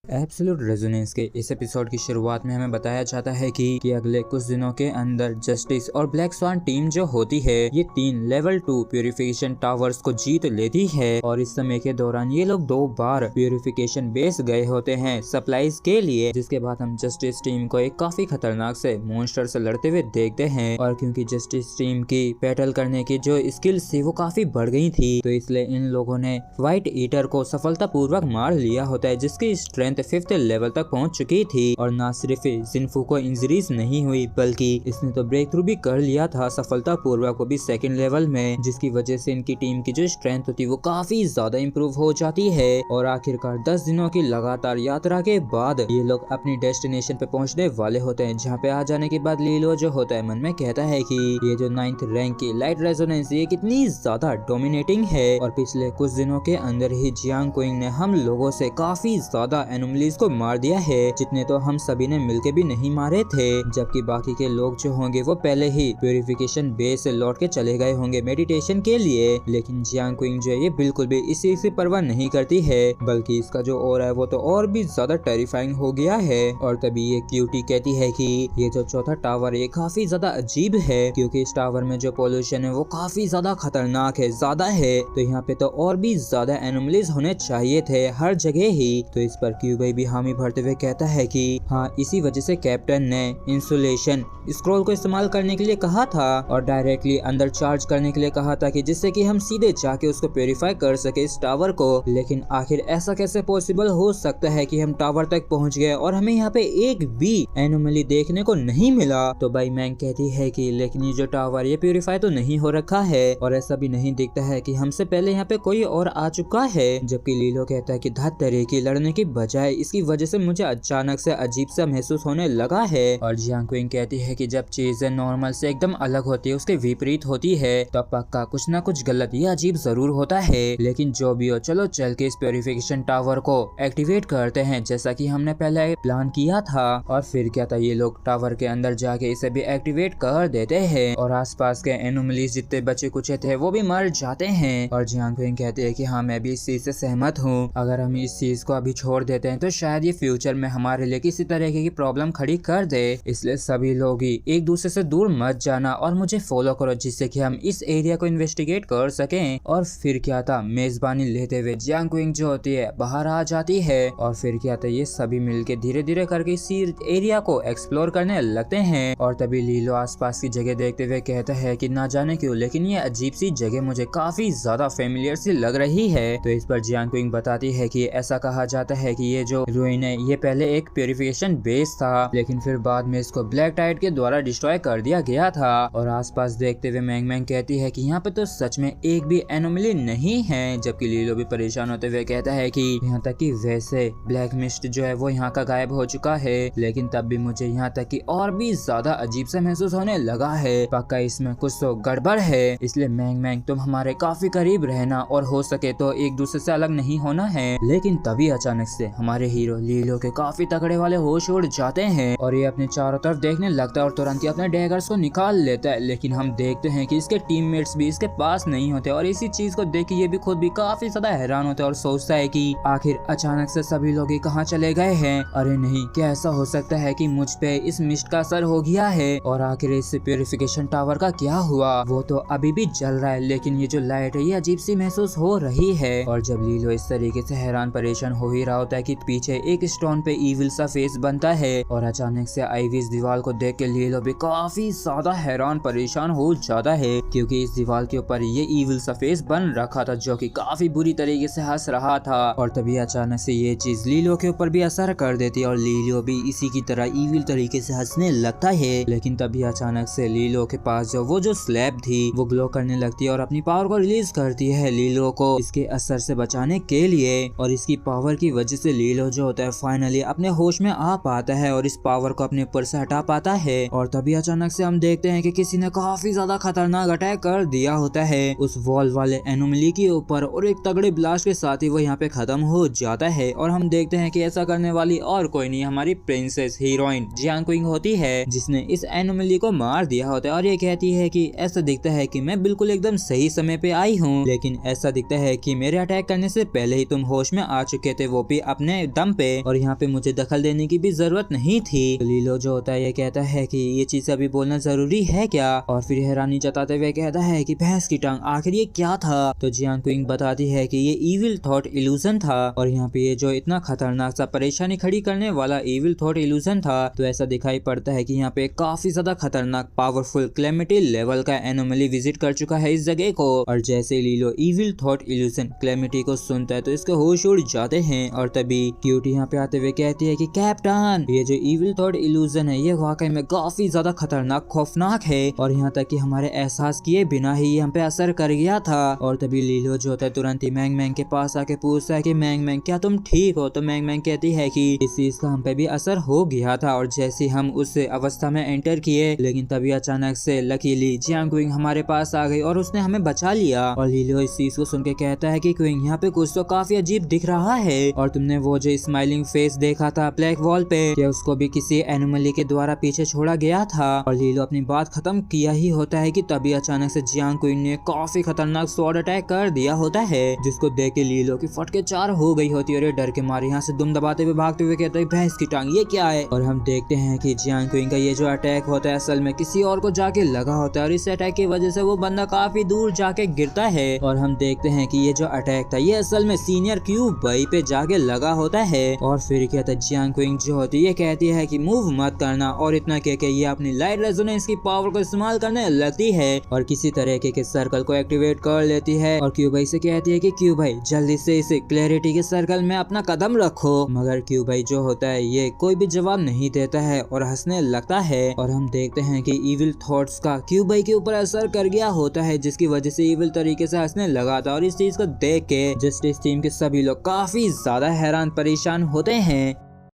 Absolute resonance के इस episode की शुरुआत में हमें बताया जाता है कि अगले कुछ दिनों के अंदर जस्टिस और ब्लैक स्वान टीम जो होती है ये 3 लेवल 2 प्यूरिफिकेशन टावर्स को जीत लेती है और इस समय के दौरान ये लोग 2 बार प्यूरिफिकेशन बेस गए होते हैं सप्लाईज के लिए, जिसके बाद हम जस्टिस टीम को एक काफी खतरनाक से मॉन्स्टर से लड़ते हुए देखते हैं। और क्योंकि जस्टिस टीम की बैटल करने की जो स्किल्स थी वो काफी बढ़ गई थी, तो इसलिए इन लोगों ने व्हाइट ईटर को सफलतापूर्वक मार लिया होता है, जिसकी स्ट्रेंथ 5th लेवल तक पहुंच चुकी थी। और न सिर्फ जिनफू को इंजरीज नहीं हुई बल्कि इसने तो ब्रेक थ्रू भी कर लिया था सफलतापूर्वक, वो भी 2nd लेवल में, जिसकी वजह से इनकी टीम की जो स्ट्रेंथ होती है वो काफी ज्यादा इम्प्रूव हो जाती है। और आखिरकार 10 दिनों की लगातार यात्रा के बाद ये लोग अपनी डेस्टिनेशन पे पहुंचने वाले होते हैं, जहाँ पे आ जाने के बाद लीलो जो होता है मन में कहता है कि ये जो 9th रैंक की लाइट रेजोनेंस ये कितनी ज्यादा डोमिनेटिंग है। और पिछले कुछ दिनों के अंदर ही जियांग क्विंग ने हम लोगों से काफी ज्यादा एनोमलीज को मार दिया है, जितने तो हम सभी ने मिलके भी नहीं मारे थे, जबकि बाकी के लोग जो होंगे वो पहले ही प्यूरिफिकेशन बेस से लौट के चले गए होंगे मेडिटेशन के लिए। लेकिन जियांग क्विंग जो है ये बिल्कुल भी इस चीज से परवाह नहीं करती है, बल्कि इसका जो ऑरा है वो तो और भी ज्यादा टेरिफाइंग हो गया है। और तभी ये क्यूटी कहती है कि ये जो चौथा टावर ये काफी ज्यादा अजीब है, क्योंकि इस टावर में जो पोल्यूशन है वो काफी ज्यादा खतरनाक है, ज्यादा है, तो यहाँ पे तो और भी ज्यादा एनोमलीज होने चाहिए थे हर जगह ही। तो इस पर क्यूबई भी हामी भरते हुए कहता है कि हाँ, इसी वजह से कैप्टन ने इंसुलेशन स्क्रॉल को इस्तेमाल करने के लिए कहा था और डायरेक्टली अंदर चार्ज करने के लिए कहा था कि जिससे कि हम सीधे जाके उसको प्यूरिफाई कर सके इस टावर को। लेकिन आखिर ऐसा कैसे पॉसिबल हो सकता है कि हम टावर तक पहुंच गए और हमें यहाँ पे एक भी एनोमली देखने को नहीं मिला। तो भाई मैंग कहती है कि लेकिन ये जो टावर ये प्यूरिफाई तो नहीं हो रखा है और ऐसा भी नहीं दिखता है कि हमसे पहले यहाँ पे कोई और आ चुका है। जबकि लीलो कहता है कि धत तरीके लड़ने की बजाय इसकी वजह से मुझे अचानक से अजीब सा महसूस होने लगा है। और जियांग क्विंग कहती है कि जब चीजें नॉर्मल से एकदम अलग होती है, उसके विपरीत होती है, तो पक्का कुछ ना कुछ गलत या अजीब जरूर होता है। लेकिन जो भी हो, चलो चल के इस प्यूरिफिकेशन टावर को एक्टिवेट करते हैं जैसा कि हमने पहले प्लान किया था। और फिर क्या था, ये लोग टावर के अंदर जाके इसे भी एक्टिवेट कर देते हैं और आसपास के एनोमलीज जितने बचे कुछ थे वो भी मर जाते हैं। और जियांग क्विंग कहती है कि हाँ, मैं भी इस चीज से सहमत हूँ, अगर हम इस चीज को अभी छोड़ देते हैं तो शायद ये फ्यूचर में हमारे लिए किसी तरह की प्रॉब्लम खड़ी कर दे, इसलिए सभी लोग ही एक दूसरे से दूर मत जाना और मुझे फॉलो करो, जिससे कि हम इस एरिया को इन्वेस्टिगेट कर सकें। और फिर क्या था, मेजबानी लेते हुए जियांग क्विंग जो होती है बाहर आ जाती है और फिर क्या था, ये सभी मिलके धीरे धीरे करके इस एरिया को एक्सप्लोर करने लगते हैं। और तभी लीलो आसपास की जगह देखते हुए कहता है कि ना जाने क्यों, लेकिन ये अजीब सी जगह मुझे काफी ज्यादा फेमिलियर सी लग रही है। तो इस पर जियांग क्विंग बताती है कि ऐसा कहा जाता है कि ये जो रुइन है ये पहले एक प्यूरिफिकेशन बेस था, लेकिन फिर बाद में इसको ब्लैक टाइड के द्वारा डिस्ट्रॉय कर दिया गया था। और आसपास देखते हुए मैंग कहती है कि यहाँ पे तो सच में एक भी एनोमली नहीं है। जबकि लीलो भी परेशान होते हुए कहता है कि यहाँ तक कि वैसे ब्लैक मिस्ट जो है वो यहाँ का गायब हो चुका है, लेकिन तब भी मुझे यहाँ तक कि और भी ज्यादा अजीब सा महसूस होने लगा है, पक्का इसमें कुछ तो गड़बड़ है, इसलिए मैंग तुम हमारे काफी करीब रहना और हो सके तो एक दूसरे से अलग नहीं होना है। लेकिन तभी अचानक से हमारे हीरो लीलो के काफी तगड़े वाले होश उड़ जाते हैं और ये अपने चारों तरफ देखने लगता है और तुरंत ही अपने डैगर्स को निकाल लेता है। लेकिन हम देखते हैं कि इसके टीममेट्स भी इसके पास नहीं होते और इसी चीज को देख के ये भी खुद भी काफी ज्यादा हैरान होता है और सोचता है कि आखिर अचानक से सभी लोग कहाँ चले गए हैं। अरे नहीं, क्या ऐसा हो सकता है कि मुझ पे इस मिस्ट का असर हो गया है और आखिर इस प्यूरिफिकेशन टावर का क्या हुआ, वो तो अभी भी जल रहा है, लेकिन ये जो लाइट है ये अजीब सी महसूस हो रही है। और जब लीलो इस तरीके से हैरान परेशान हो ही रहा होता है कि पीछे एक स्टोन पे ईविल सा फेस बनता है और अचानक से आईवी इस दीवार को देख के लीलो भी काफी ज्यादा हैरान परेशान हो जाता है, क्योंकि इस दीवार के ऊपर ये ईविल सा फेस बन रखा था जो कि काफी बुरी तरीके से हंस रहा था। और तभी अचानक से ये चीज लीलो के ऊपर भी असर कर देती है और लीलो भी इसी की तरह ईविल तरीके से हंसने लगता है। लेकिन तभी अचानक से लीलो के पास जो स्लैब थी वो ग्लो करने लगती है और अपनी पावर को रिलीज करती है लीलो को इसके असर से बचाने के लिए। और इसकी पावर की वजह से लीलो जो होता है फाइनली अपने होश में आ पाता है और इस पावर को अपने ऊपर से हटा पाता है। और तभी अचानक से हम देखते हैं कि किसी ने काफी ज्यादा खतरनाक अटैक कर दिया होता है उस वॉल वाले एनोमली के ऊपर और एक तगड़े ब्लास्ट के साथ ही वो यहाँ पे खत्म हो जाता है। और हम देखते हैं कि ऐसा करने वाली और कोई नहीं, हमारी प्रिंसेस हीरोइन जियांग क्विंग होती है, जिसने इस एनोमली को मार दिया होता है। और ये कहती है कि ऐसा दिखता है कि मैं बिल्कुल एकदम सही समय पे आई हूँ, लेकिन ऐसा दिखता है कि मेरे अटैक करने से पहले ही तुम होश में आ चुके थे, वो भी अपने अपने दम पे और यहाँ पे मुझे दखल देने की भी जरूरत नहीं थी। तो लीलो जो होता है ये कहता है कि ये चीज अभी बोलना जरूरी है क्या, और फिर हैरानी जताते हुए कहता है कि भैंस की टांग आखिर ये क्या था। तो जियांग क्विंग बताती है कि ये इविल थॉट इल्यूजन था, और यहाँ पे ये जो इतना खतरनाक सा परेशानी खड़ी करने वाला इविल थॉट इल्यूजन था। तो ऐसा दिखाई पड़ता है कि यहाँ पे काफी ज्यादा खतरनाक पावरफुल क्लेमिटी लेवल का एनोमली विजिट कर चुका है इस जगह को। और जैसे लीलो इविल थॉट इल्यूजन क्लेमिटी को सुनता है तो इसके होश उड़ जाते हैं, और तभी क्यूटी यहाँ पे आते हुए कहती है कि कैप्टन, ये जो इविल थॉट इल्यूजन है ये वाकई में काफी ज्यादा खतरनाक खौफनाक है, और यहाँ तक कि हमारे एहसास किए बिना ही ये हम पे असर कर गया था। और तभी लीलो जो होता है तुरंत ही मैंग मैंग के पास आके पूछता है कि मैंग मैंग क्या तुम ठीक हो। तो मैंग मैंग कहती है कि इस चीज का हम पे भी असर हो गया था, और जैसे हम उस अवस्था में एंटर किए लेकिन तभी अचानक से लकीली जियांग क्विंग हमारे पास आ गई और उसने हमें बचा लिया। और लीलो इस चीज को सुन के कहता है कि क्विंग यहाँ पे कुछ तो काफी अजीब दिख रहा है, और तुमने वो जो स्माइलिंग फेस देखा था ब्लैक वॉल पे, क्या उसको भी किसी एनिमली के द्वारा पीछे छोड़ा गया था। और लीलो अपनी बात खत्म किया ही होता है कि तभी अचानक से जियांग क्विंग ने काफी खतरनाक स्वॉर्ड अटैक कर दिया होता है, जिसको देख के लीलो की फटके चार हो गई होती है, और ये डर के मारे यहाँ से दुम दबाते हुए भागते हुए कहते हैं भैंस की टांग ये क्या है। और हम देखते हैं कि जियांग क्विंग का ये जो अटैक होता है असल में किसी और को जाके लगा होता है, और इस अटैक की वजह से वो बंदा काफी दूर जाके गिरता है। और हम देखते हैं कि ये जो अटैक था ये असल में सीनियर क्यूब भाई पे जाके लगा होता है। और फिर क्या था जियांग क्विंग जो होती है कहती है कि मूव मत करना, और इतना कह के ये अपनी लाइट रेजोनेंस की पावर को इस्तेमाल करने लगती है और किसी तरीके के सर्कल को एक्टिवेट कर लेती है। और क्यू भाई से कहती है कि क्यू भाई जल्दी से इसे क्लैरिटी के सर्कल में अपना कदम रखो। मगर क्यू भाई जो होता है ये कोई भी जवाब नहीं देता है और हंसने लगता है। और हम देखते हैं कि इविल थॉट्स का क्यू भाई के ऊपर असर कर गया होता है, जिसकी वजह से इविल तरीके से हंसने लगा था। और इस चीज को देख के जस्टिस टीम के सभी लोग काफी ज्यादा हैरान परेशान होते हैं।